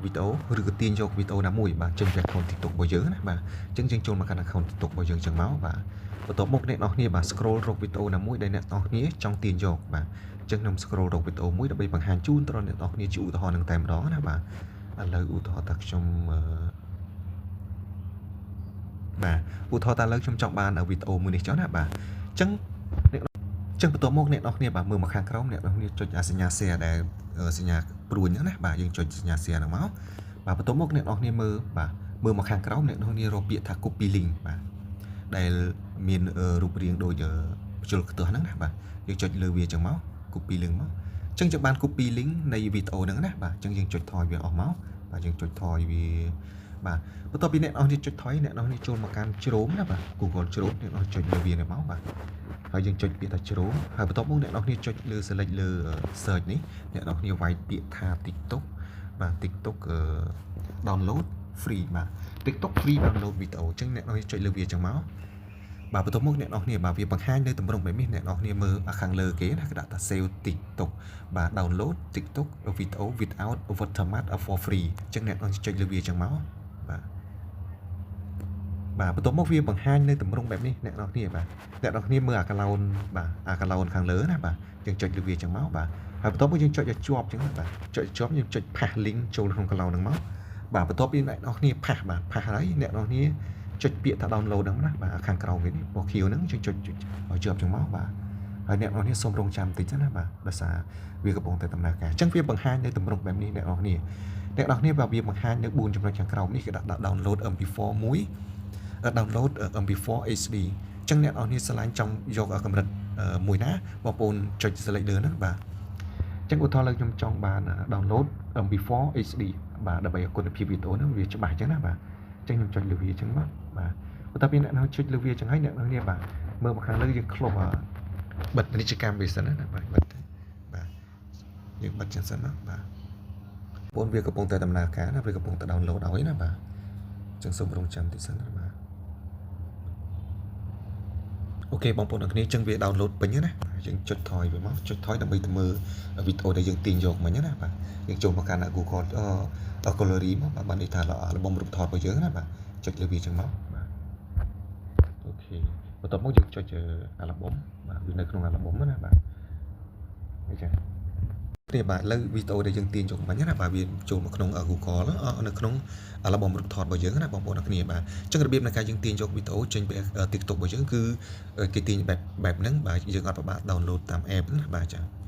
video ឬក៏ទាញយក video ណាមួយបាទចេញពី account TikTok របស់យើងណាបាទអញ្ចឹងយើងចូលមកកាន់ account TikTok របស់យើងអញ្ចឹងមកបាទបន្ទាប់មកអ្នកនរគ្នាបាទ scroll រក video ណាមួយដែលអ្នកនរគ្នាចង់ទាញយកបាទអញ្ចឹងខ្ញុំ scroll រក video មួយដើម្បីបង្ហាញជូនដល់អ្នកនរគ្នាជាឧទាហរណ៍នឹងតែម្ដងណាបាទឥឡូវឧទាហរណ៍ថាខ្ញុំបាទឧទាហរណ៍ថាឥឡូវខ្ញុំចង់បាន video មួយនេះចុះណាបាទអញ្ចឹងបន្ទាប់មកអ្នកនរគ្នាបាទមើលមកខាងក្រោមអ្នកនរគ្នាចុចសញ្ញា share ដែលសញ្ញាព្រួយហ្នឹងណាបាទយើងចុចសញ្ញា share ហ្នឹងមកបាទបន្ទាប់មកអ្នកនរគ្នាមើលមកខាងក្រោមអ្នកនរគ្នារកពាក្យថា copy link បាទដែលមានរូបរាងដូចបញ្ចូលខ្ទស់ហ្នឹងណាបាទយើងចុចលើវាអញ្ចឹងមក copy link មកអញ្ចឹងយើងបាន copy link នៃ video ហ្នឹងណាបាទអញ្ចឹងយើងចុចថយវាអស់មកបាទយើងចុចថយវាបាទបន្ទាប់ពីអ្នកនរគ្នាចុចថយអ្នកនរគ្នាចូលមកកាន់ជ្រោមណាបាទ Google Chrome អ្នកនរចុចលើវានេះមកបាទហើយយើងចុចពាក្យថាជ្រោមហើយបន្ទាប់មកអ្នកនរគ្នាចុចលើ select លើ search នេះអ្នកនរគ្នាវាយពាក្យថា TikTok បាទ TikTok download free បាទ TikTok free download video អញ្ចឹងអ្នកនរគ្នាចុចលើវាអញ្ចឹងមកបាទបន្ទាប់មកអ្នកនរគ្នាបាទវាបង្ហាញនៅទម្រង់បែបនេះអ្នកនរគ្នាមើលខាងលើគេណាគេដាក់ថា save TikTok បាទ download TikTok video without watermark for free អញ្ចឹងអ្នកនរចុចលើវាអញ្ចឹងមកបាទបន្ទាប់មកវាបង្ហាញនៅទម្រង់បែបនេះអ្នកនរគ្នាបាទអ្នកនរគ្នាមើលអា cloud បាទអា cloud ខាងលើណាបាទយើងចុចលើវាអញ្ចឹងមកបាទហើយបន្ទាប់មកយើងចុចឲ្យជាប់អញ្ចឹងបាទចុចជាប់យើងចុច pass link ចូលក្នុង cloud ហ្នឹងមកបាទបន្ទាប់ពីអ្នកនរគ្នា pass បាទ pass ហើយអ្នកនរគ្នាចុចពាក្យថា download ហ្នឹងណាបាទខាងក្រោមវានេះពណ៌ខៀវហ្នឹងយើងចុចឲ្យជាប់អញ្ចឹងមកបាទហើយអ្នកនរគ្នាសូមរងចាំតិចណាបាទដោយសារវាកំពុងតែដំណើរការអញ្ចឹងវាបង្ហាញនៅទម្រង់បែបនេះអ្នកនរគ្នាបាទវាបង្ហាញនៅ4ចំណុចខាងក្រោមនេះគេដាក់ download MP4 មួយdownload MP4 HD អញ្ចឹងអ្នកនរគ្នាឆ្លាញ់ចង់យកកម្រិតមួយណាបងប្អូនចុច select លើហ្នឹងបាទអញ្ចឹងឧទាហរណ៍លើខ្ញុំចង់បាន download MP4 HD បាទដើម្បីឲ្យគុណភាពវីដេអូហ្នឹងវាច្បាស់អញ្ចឹងណាបាទអញ្ចឹងខ្ញុំចុចលើវាអញ្ចឹងបាទបន្ទាប់ពីអ្នកនរចុចលើវាអញ្ចឹងហើយអ្នកនរគ្នាបាទមើលមកខាងលើយើងឃ្លុបបិទពាណិជ្ជកម្មវាសិនណាបាទយើងបិទចឹងសិនណាបាទបងប្អូនវាកំពុងតែដំណើរការណាវាកំពុងតែ download ឲ្យណាបាទអញ្ចឹងសូមរងចាំតិចសិនណាបាទអូខេបងប្អូនអរគ្នាអញ្ចឹងវា download ពេញណាយើងចុចថយវាមកចុចថយដើម្បីទៅមើលវីដេអូដែលយើងទាញយកមិញណាបាទយើងចូលមកកាន់ Google Gallery មកបាទបានន័យថាalbum រូបថតរបស់យើងណាបាទចុចលើវាអញ្ចឹងមកបាទអូខេបន្ទាប់មកយើងចុច album បាទវានៅក្នុង album ណាបាទអញ្ចឹងនេះបាទឥឡូវវីដេអូដែលយើងទាញយកមិញណាបាទវាចូលមកក្នុង Google នៅក្នុង album រូបថតរបស់យើងណាបងប្អូនអរគ្នាបាទអញ្ចឹងរបៀបនៃការយើងទាញយកវីដេអូចេញពី TikTok របស់យើងគឺគេទាញបែបហ្នឹងបាទយើងអត់ពិបាក download តាម app ណាបាទចា៎